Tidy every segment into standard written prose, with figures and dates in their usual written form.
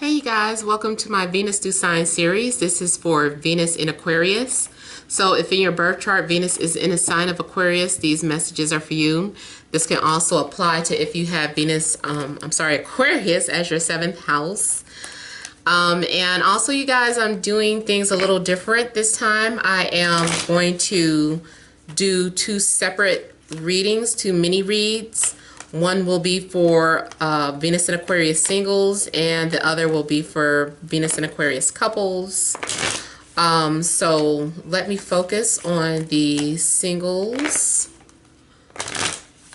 Hey you guys, welcome to my Venus through Sign series. This is for Venus in Aquarius. So if in your birth chart Venus is in a sign of Aquarius, these messages are for you. This can also apply to if you have Venus, Aquarius as your 7th house. And also you guys, I'm doing things a little different this time. I am going to do 2 separate readings, 2 mini reads. One will be for Venus and Aquarius singles, and the other will be for Venus and Aquarius couples. So let me focus on the singles,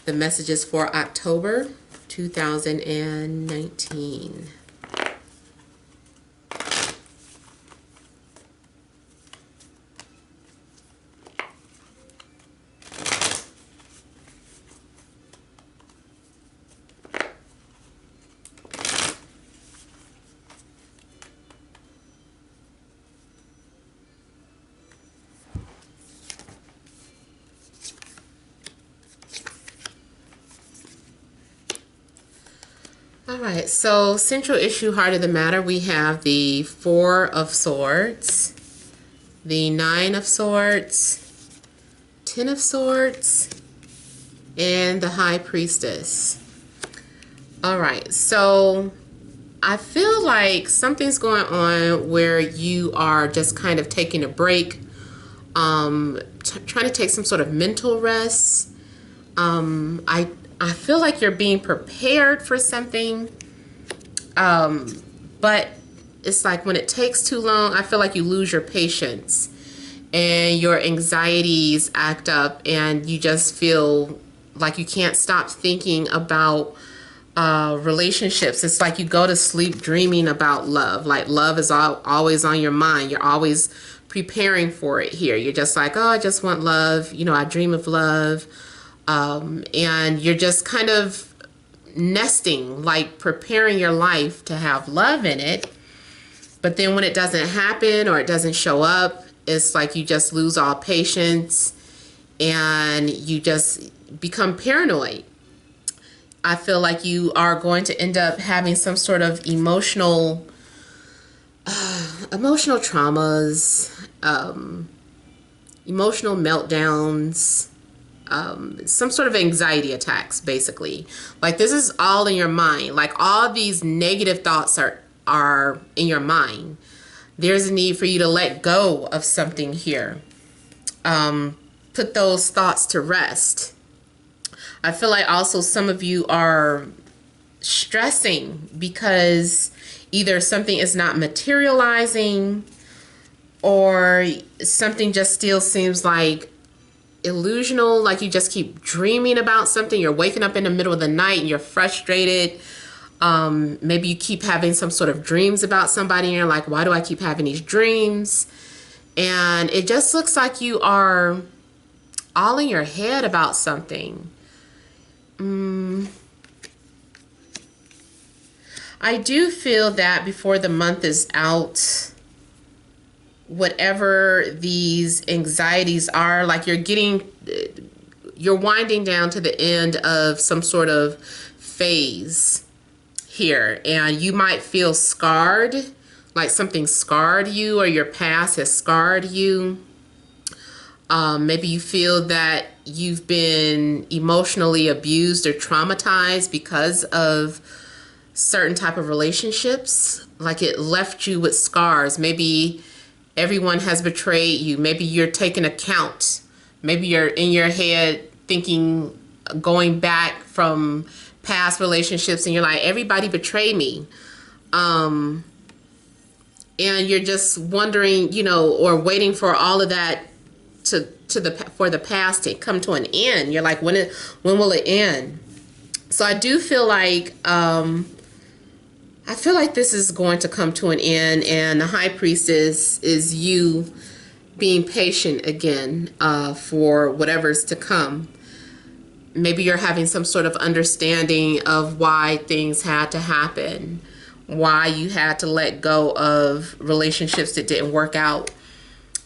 the messages for October 2019. All right, so central issue, heart of the matter, we have the 4 of Swords, the 9 of Swords, 10 of Swords, and the High Priestess. All right, so I feel like something's going on where you are just kind of taking a break, trying to take some sort of mental rest. I feel like you're being prepared for something, but it's like when it takes too long, I feel like you lose your patience and your anxieties act up and you just feel like you can't stop thinking about relationships. It's like you go to sleep dreaming about love. Like love is always on your mind. You're always preparing for it here. You're just like, oh, I just want love. You know, I dream of love. And you're just kind of nesting, like preparing your life to have love in it. But then when it doesn't happen or it doesn't show up, it's like you just lose all patience and you just become paranoid. I feel like you are going to end up having some sort of emotional traumas, emotional meltdowns, some sort of anxiety attacks, basically. Like this is all in your mind. Like all these negative thoughts are in your mind. There's a need for you to let go of something here. Put those thoughts to rest. I feel like also some of you are stressing because either something is not materializing or something just still seems like illusional, like you just keep dreaming about something. You're waking up in the middle of the night and you're frustrated. Maybe you keep having some sort of dreams about somebody and you're like, why do I keep having these dreams? And it just looks like you are all in your head about something. I do feel that before the month is out, whatever these anxieties are, like you're winding down to the end of some sort of phase here, and you might feel scarred, like something scarred you or your past has scarred you. Maybe you feel that you've been emotionally abused or traumatized because of certain type of relationships, like it left you with scars. Maybe everyone has betrayed you. Maybe you're taking account. Maybe you're in your head thinking, going back from past relationships, and you're like, everybody betrayed me. And you're just wondering, you know, or waiting for all of that for the past to come to an end. You're like, when will it end? So I do feel like this is going to come to an end, and the High Priestess is you being patient again for whatever's to come. Maybe you're having some sort of understanding of why things had to happen, why you had to let go of relationships that didn't work out.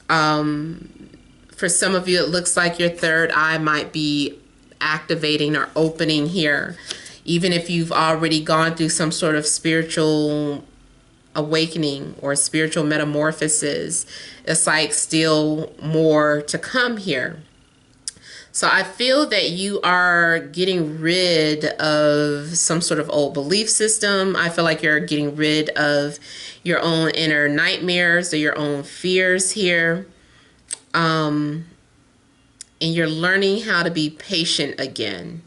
For some of you, it looks like your third eye might be activating or opening here. Even if you've already gone through some sort of spiritual awakening or spiritual metamorphosis. It's like still more to come here. So I feel that you are getting rid of some sort of old belief system. I feel like you're getting rid of your own inner nightmares or your own fears here. And you're learning how to be patient again.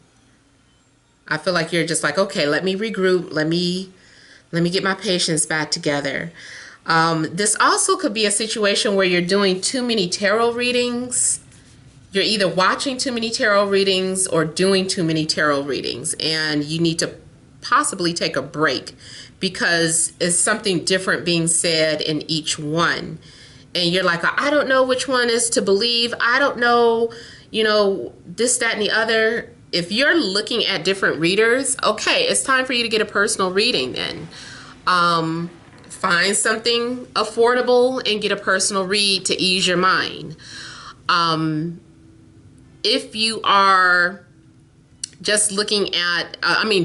I feel like you're just like, okay, let me regroup. Let me get my patience back together. This also could be a situation where you're doing too many tarot readings. You're either watching too many tarot readings or doing too many tarot readings, and you need to possibly take a break because it's something different being said in each one. And you're like, I don't know which one is to believe. I don't know, this, that, and the other. If you're looking at different readers, okay, it's time for you to get a personal reading then. Find something affordable and get a personal read to ease your mind. If you are just looking at,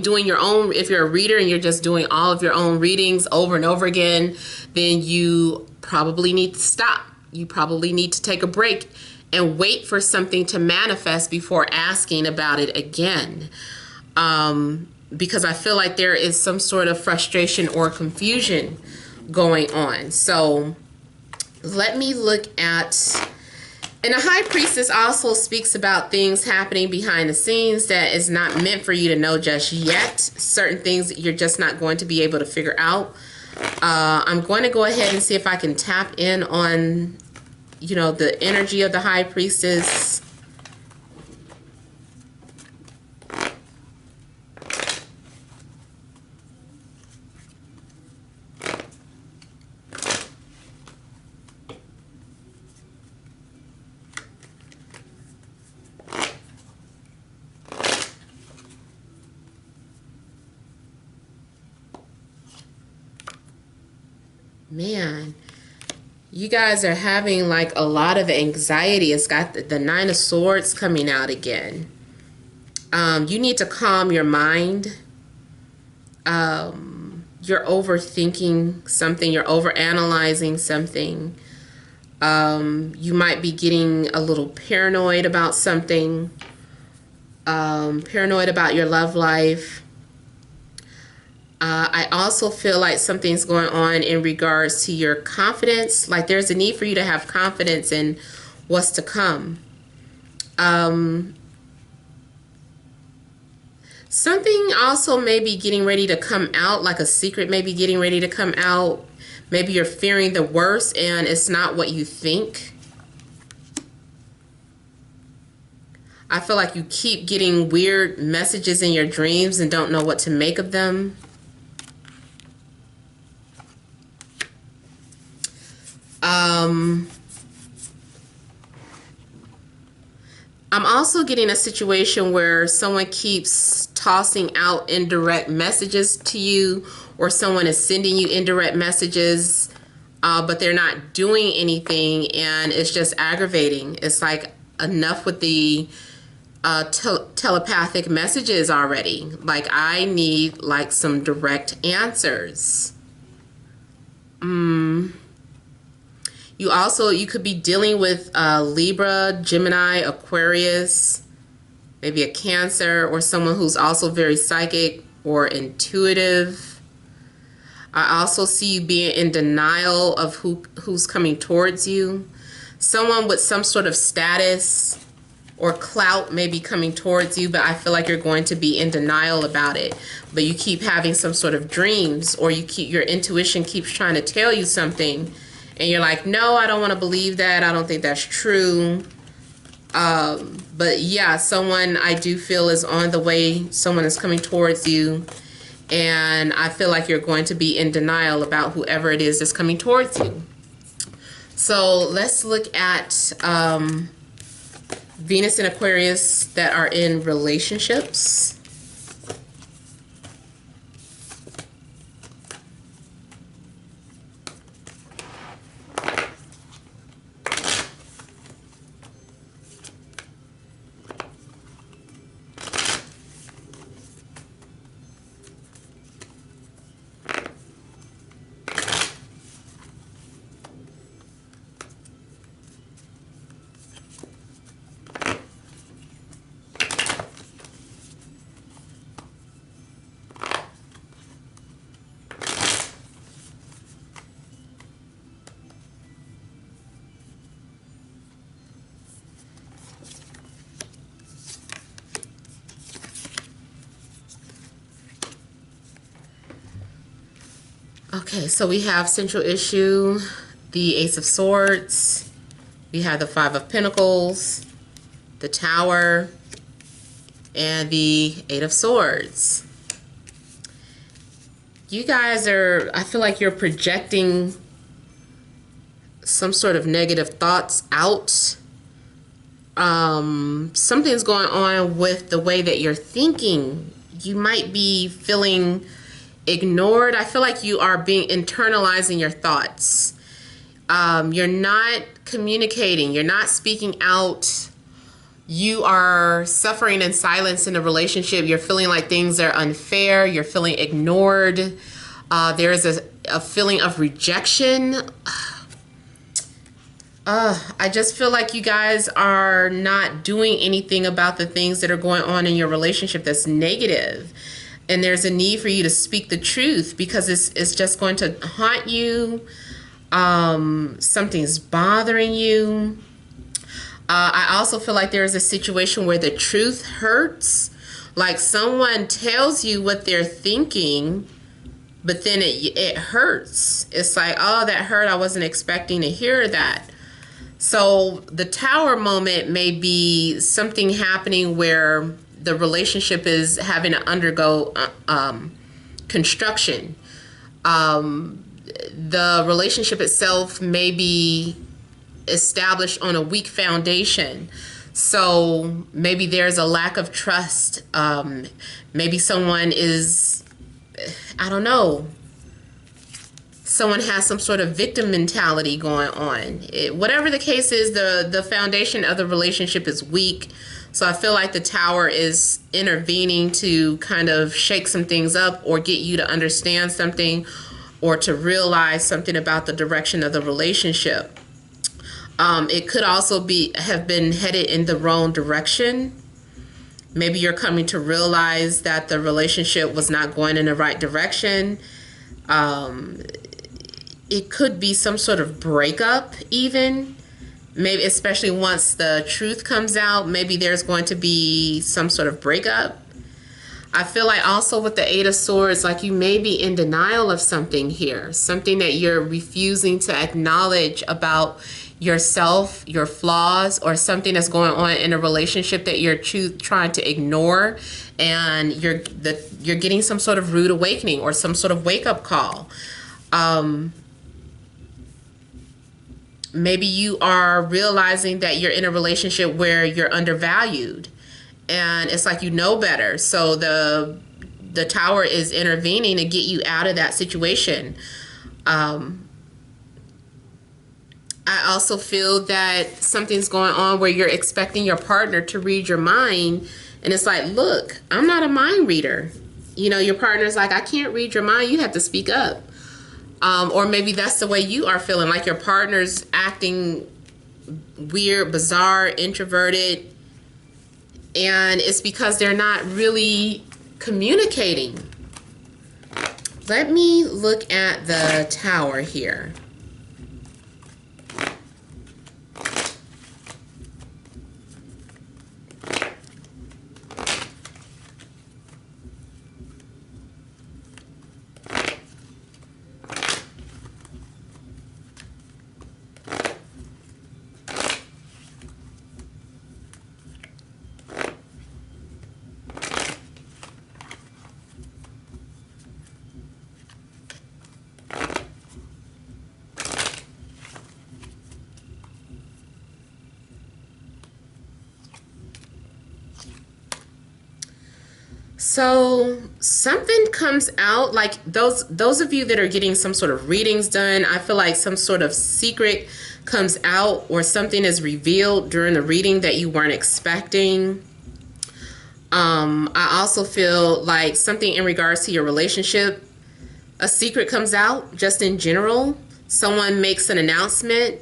doing your own, if you're a reader and you're just doing all of your own readings over and over again, then you probably need to stop. You probably need to take a break and wait for something to manifest before asking about it again. Because I feel like there is some sort of frustration or confusion going on. So let me look at, and the High Priestess also speaks about things happening behind the scenes that is not meant for you to know just yet. Certain things that you're just not going to be able to figure out. I'm going to go ahead and see if I can tap in on, the energy of the High Priestess. Man, you guys are having like a lot of anxiety. It's got the Nine of Swords coming out again. You need to calm your mind. You're overthinking something. You're overanalyzing something. You might be getting a little paranoid about something. Paranoid about your love life. I also feel like something's going on in regards to your confidence. Like there's a need for you to have confidence in what's to come. Something also may be getting ready to come out, like a secret may be getting ready to come out. Maybe you're fearing the worst and it's not what you think. I feel like you keep getting weird messages in your dreams and don't know what to make of them. I'm also getting a situation where someone keeps tossing out indirect messages to you, or someone is sending you indirect messages, but they're not doing anything, and it's just aggravating. It's like enough with the telepathic messages already. Like I need like some direct answers. You could be dealing with Libra, Gemini, Aquarius, maybe a Cancer, or someone who's also very psychic or intuitive. I also see you being in denial of who's coming towards you. Someone with some sort of status or clout may be coming towards you, but I feel like you're going to be in denial about it. But you keep having some sort of dreams, or your intuition keeps trying to tell you something. And you're like, no, I don't want to believe that. I don't think that's true. But yeah, someone I do feel is on the way. Someone is coming towards you. And I feel like you're going to be in denial about whoever it is that's coming towards you. So let's look at Venus and Aquarius that are in relationships. Okay, so we have central issue, the Ace of Swords, we have the Five of Pentacles, the Tower, and the Eight of Swords. You guys are, I feel like you're projecting some sort of negative thoughts out. Something's going on with the way that you're thinking. You might be feeling ignored. I feel like you are internalizing your thoughts. You're not communicating. You're not speaking out. You are suffering in silence in a relationship. You're feeling like things are unfair. You're feeling ignored. There is a feeling of rejection. I just feel like you guys are not doing anything about the things that are going on in your relationship that's negative. And there's a need for you to speak the truth because it's just going to haunt you. Something's bothering you. I also feel like there's a situation where the truth hurts. Like someone tells you what they're thinking, but then it hurts. It's like, oh, that hurt. I wasn't expecting to hear that. So the Tower moment may be something happening where the relationship is having to undergo construction. The relationship itself may be established on a weak foundation. So maybe there's a lack of trust. Maybe someone is, I don't know, someone has some sort of victim mentality going on. Whatever the case is, the foundation of the relationship is weak. So I feel like the Tower is intervening to kind of shake some things up or get you to understand something or to realize something about the direction of the relationship. It could also have been headed in the wrong direction. Maybe you're coming to realize that the relationship was not going in the right direction. It could be some sort of breakup even. Maybe especially once the truth comes out, maybe there's going to be some sort of breakup. I feel like also with the Eight of Swords, like you may be in denial of something here. Something that you're refusing to acknowledge about yourself, your flaws, or something that's going on in a relationship that you're trying to ignore, and you're getting some sort of rude awakening or some sort of wake-up call. Maybe you are realizing that you're in a relationship where you're undervalued and it's like you know better. So the Tower is intervening to get you out of that situation. I also feel that something's going on where you're expecting your partner to read your mind, and it's like, look, I'm not a mind reader. You know, your partner's like, I can't read your mind. You have to speak up. Or maybe that's the way you are feeling, like your partner's acting weird, bizarre, introverted, and it's because they're not really communicating. Let me look at the Tower here. So something comes out, like those of you that are getting some sort of readings done, I feel like some sort of secret comes out or something is revealed during the reading that you weren't expecting. I also feel like something in regards to your relationship, a secret comes out just in general. Someone makes an announcement.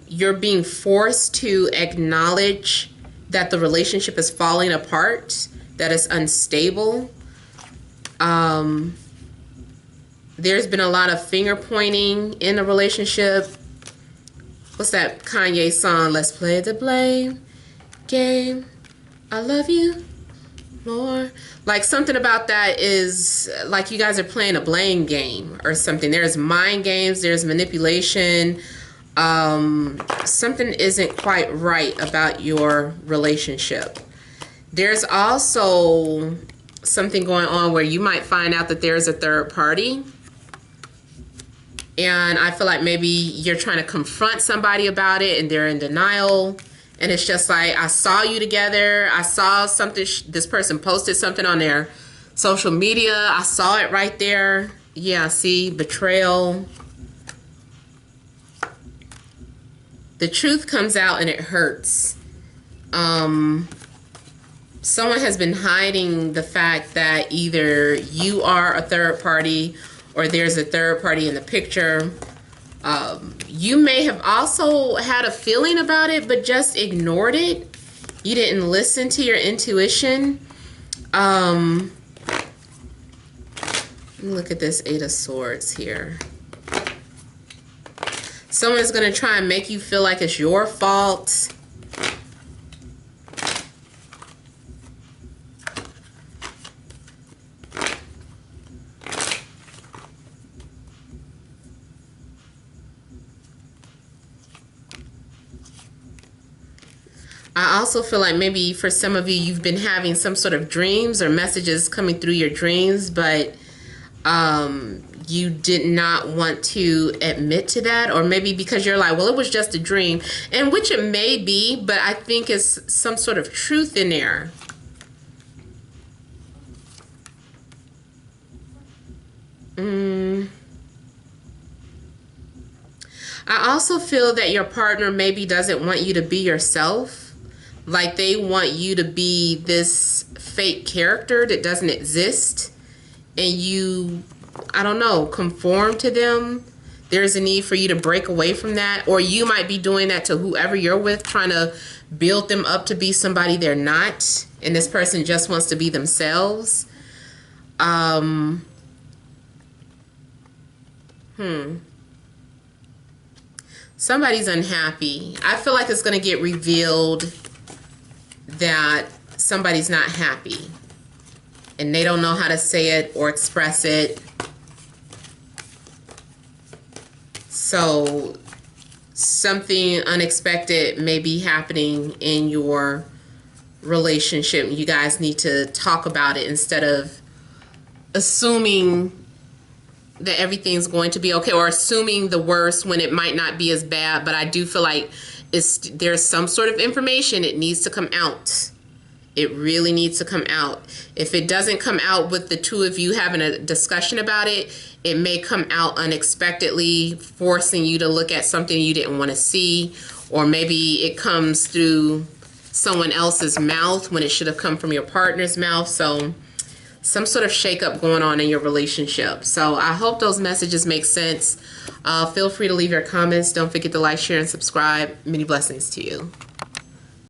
You're being forced to acknowledge that the relationship is falling apart, that it's unstable. There's been a lot of finger pointing in the relationship. What's that Kanye song? Let's play the blame game. I love you. More like something about that is like you guys are playing a blame game or something. There's mind games, there's manipulation. Something isn't quite right about your relationship. There's also something going on where you might find out that there's a third party. And I feel like maybe you're trying to confront somebody about it and they're in denial. And it's just like, I saw you together. I saw something, this person posted something on their social media. I saw it right there. Yeah, see, betrayal. The truth comes out and it hurts. Someone has been hiding the fact that either you are a third party or there's a third party in the picture. You may have also had a feeling about it, but just ignored it. You didn't listen to your intuition. Look at this Eight of Swords here. Someone's going to try and make you feel like it's your fault. I also feel like maybe for some of you, you've been having some sort of dreams or messages coming through your dreams, but you did not want to admit to that, or maybe because you're like, well, it was just a dream, and which it may be, but I think it's some sort of truth in there. I also feel that your partner maybe doesn't want you to be yourself. Like they want you to be this fake character that doesn't exist, and you, I don't know, conform to them. There's a need for you to break away from that, or you might be doing that to whoever you're with, trying to build them up to be somebody they're not, and this person just wants to be themselves. Somebody's unhappy. I feel like it's going to get revealed that somebody's not happy and they don't know how to say it or express it. So something unexpected may be happening in your relationship. You guys need to talk about it instead of assuming that everything's going to be okay, or assuming the worst when it might not be as bad. But I do feel like there's some sort of information. It needs to come out. It really needs to come out. If it doesn't come out with the two of you having a discussion about it, it may come out unexpectedly, forcing you to look at something you didn't want to see, or maybe it comes through someone else's mouth when it should have come from your partner's mouth. So some sort of shakeup going on in your relationship. So I hope those messages make sense. Feel free to leave your comments. Don't forget to like, share, and subscribe. Many blessings to you.